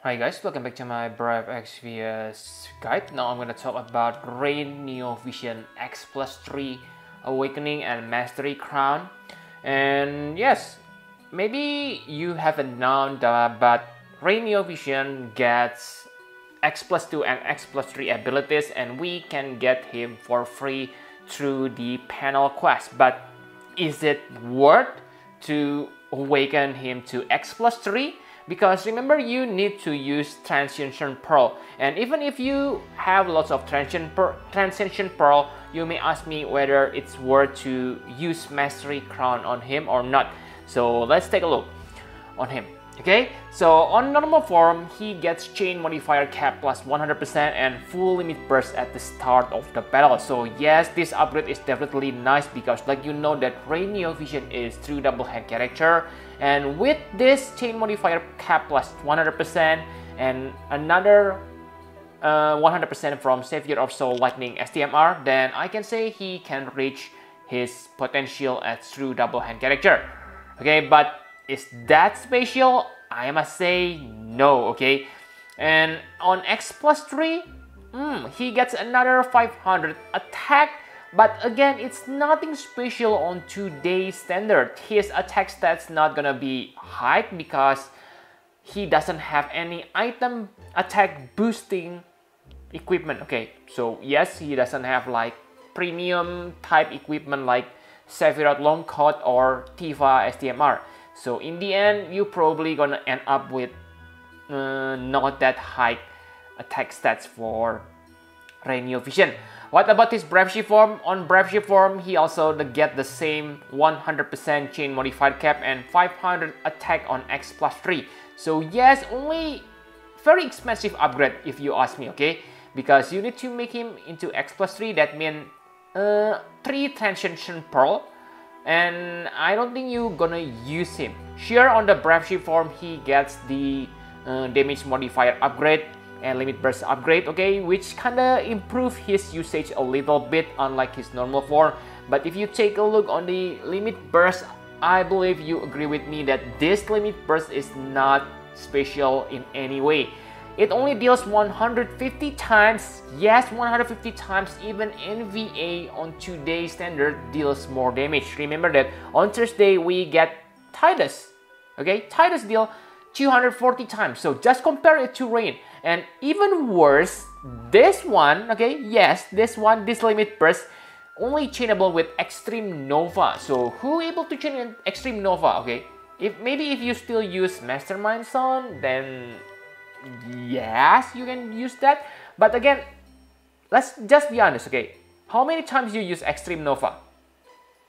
Hi guys, welcome back to my Brave XVS guide. Now I'm going to talk about Rain Neo Vision X Plus 3 Awakening and Mastery Crown. And yes, maybe you haven't known that, but Rain Neo Vision gets X Plus 2 and X Plus 3 abilities, and we can get him for free through the panel quest. But is it worth to awaken him to X Plus 3? Because remember, you need to use Transcension Pearl, and even if you have lots of Transcension Pearl, you may ask me whether it's worth to use Mastery Crown on him or not. So let's take a look on him. Okay, so on normal form, he gets Chain Modifier Cap plus 100% and full limit burst at the start of the battle. So yes, this upgrade is definitely nice because like you know that Rain Neo Vision is true double hand character, and with this Chain Modifier Cap plus 100% and another 100% from Savior of Soul Lightning STMR, then I can say he can reach his potential as true double hand character. Okay, but is that special? I must say no, okay? And on X Plus 3, he gets another 500 attack, but again, it's nothing special on today's standard. His attack stats not gonna be high because he doesn't have any item attack boosting equipment, okay? So yes, he doesn't have like premium type equipment like Sephiroth Long Coat or Tifa STMR. So in the end, you probably gonna end up with not that high attack stats for Rain Neo Vision. What about his Brave Shift form? On Brave Shift form, he also get the same 100% Chain Modified Cap and 500 attack on X Plus 3. So yes, only very expensive upgrade if you ask me, okay? Because you need to make him into X Plus 3, that means 3 Transcension Pearl. And I don't think you're gonna use him. Sure, on the Brave Shift form, he gets the damage modifier upgrade and limit burst upgrade, okay, which kinda improve his usage a little bit unlike his normal form. But if you take a look on the limit burst, I believe you agree with me that this limit burst is not special in any way. It only deals 150 times. Yes, 150 times. Even NVA on today's standard deals more damage. Remember that on Thursday we get Tidus. Okay, Tidus deal 240 times. So just compare it to Rain. And even worse, this one, okay, yes, this limit burst only chainable with Extreme Nova. So who able to chain Extreme Nova? Okay, if you still use Mastermind Son, then yes, you can use that. But again, let's just be honest, okay? How many times you use Extreme Nova?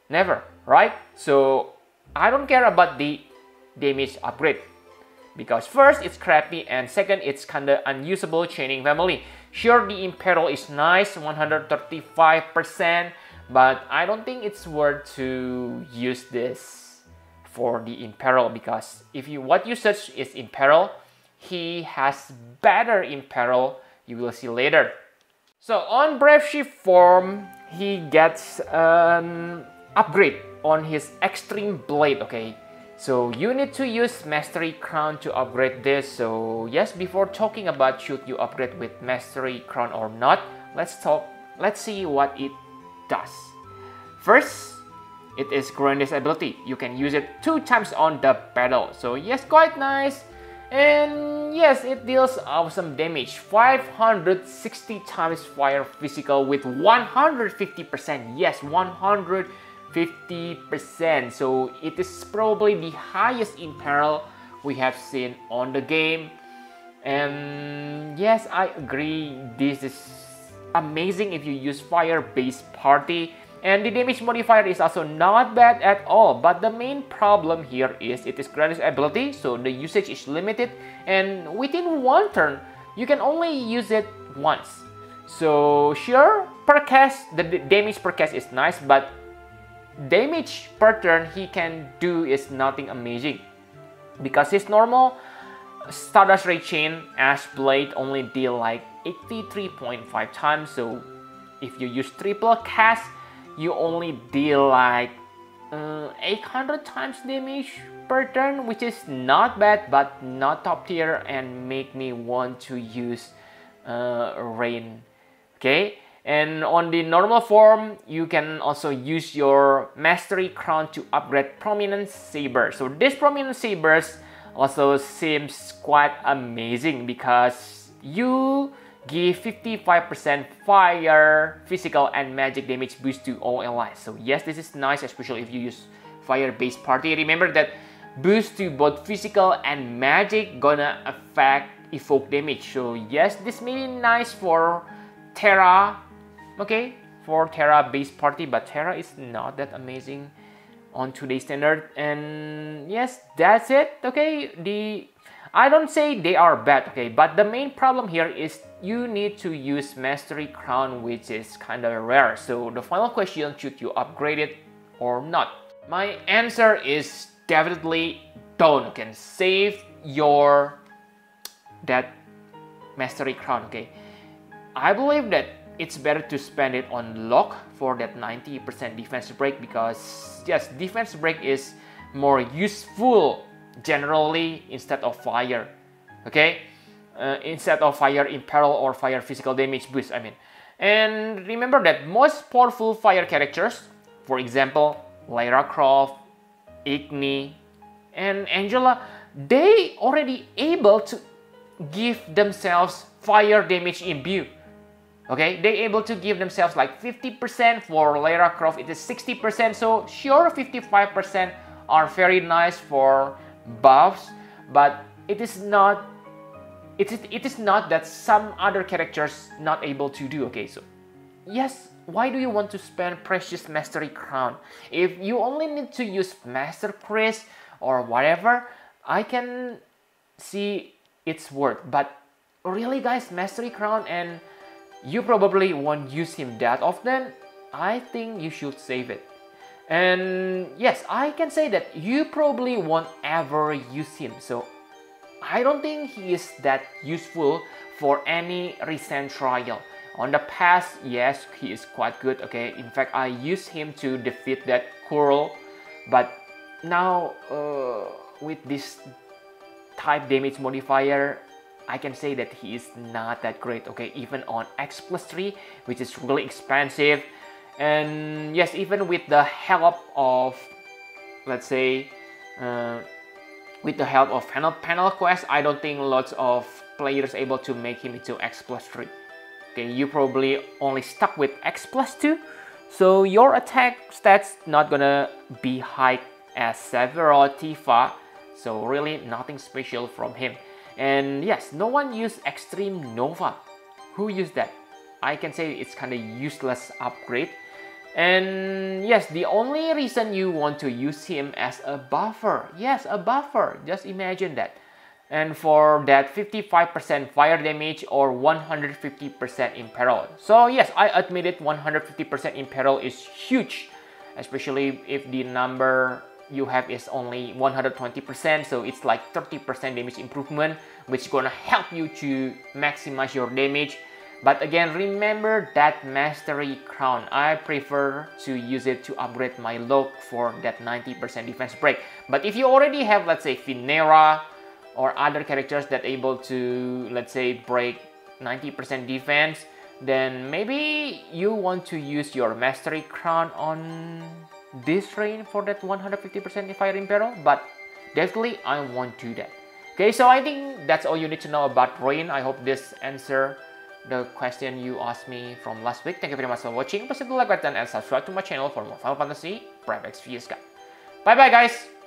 Never, right? So I don't care about the damage upgrade because first, it's crappy, and second, it's kinda unusable chaining family. Sure, the Imperial is nice, 135%, but I don't think it's worth to use this for the Imperial because what you search is Imperial, he has better Imperial, you will see later. So on Brave Shift form, he gets an upgrade on his Extreme Blade, okay? So you need to use Mastery Crown to upgrade this. So yes, before talking about should you upgrade with Mastery Crown or not, let's see what it does. First, it is Grandiose ability. You can use it 2 times on the battle. So yes, quite nice. And yes, it deals awesome damage. 560 times fire physical with 150%. Yes, 150%. So it is probably the highest Imperial we have seen on the game. And yes, I agree. This is amazing if you use fire-based party. And the damage modifier is also not bad at all, but the main problem here is it is Grandiose ability, so the usage is limited, and within one turn, you can only use it once. So sure, per cast, the damage per cast is nice, but damage per turn he can do is nothing amazing. Because his normal Stardust Ray Chain Ash Blade only deal like 83.5 times, so if you use triple cast, you only deal like 800 times damage per turn, which is not bad, but not top tier, and make me want to use Rain. Okay, and on the normal form, you can also use your Mastery Crown to upgrade Prominent Saber. So this Prominent Sabers also seems quite amazing because you give 55% fire, physical, and magic damage boost to all allies. So yes, this is nice, especially if you use fire-based party. Remember that boost to both physical and magic gonna affect evoke damage. So yes, this may be nice for Terra, okay, for Terra-based party, but Terra is not that amazing on today's standard. And yes, that's it. Okay, I don't say they are bad, okay, but the main problem here is you need to use Mastery Crown, which is kind of rare. So the final question, should you upgrade it or not? My answer is definitely don't. You can save your that Mastery Crown, okay. I believe that it's better to spend it on lock for that 90% defense break, because yes, defense break is more useful generally instead of fire, okay, instead of fire imperil or fire physical damage boost, I mean. And remember that most powerful fire characters, for example Lara Croft, Igni, and Angela, they already able to give themselves fire damage imbue. Okay, they able to give themselves like 50%. For Lara Croft it is 60%, so sure, 55% are very nice for buffs, but it is not that some other characters not able to do. Okay, so yes, why do you want to spend precious Mastery Crown? If you only need to use Master Priest or whatever, I can see it's worth. But really guys, Mastery Crown, and you probably won't use him that often, I think you should save it. And yes, I can say that you probably won't ever use him, so I don't think he is that useful for any recent trial. On the past, yes, he is quite good, okay. In fact, I used him to defeat that Curl, but now with this type damage modifier, I can say that he is not that great, okay, even on X+3, which is really expensive. And yes, even with the help of, let's say, with the help of panel quest, I don't think lots of players able to make him into X+3. Okay, you probably only stuck with X+2, so your attack stats not gonna be high as Severo Tifa, so really nothing special from him. And yes, no one used Extreme Nova. Who used that? I can say it's kind of useless upgrade. And yes, the only reason you want to use him as a buffer, yes, a buffer, just imagine that. And for that 55% fire damage or 150% imperil. So yes, I admit it, 150% imperil is huge, especially if the number you have is only 120%, so it's like 30% damage improvement, which is gonna help you to maximize your damage. But again, remember that Mastery Crown, I prefer to use it to upgrade my lock for that 90% defense break. But if you already have, let's say, Finera or other characters that able to, let's say, break 90% defense, then maybe you want to use your Mastery Crown on this Rain for that 150% fire imperil, but definitely I won't do that. Okay, so I think that's all you need to know about Rain. I hope this answer the question you asked me from last week. Thank you very much for watching. Please hit the like button and subscribe to my channel for more Final Fantasy Brave Exvius guide. Bye bye guys!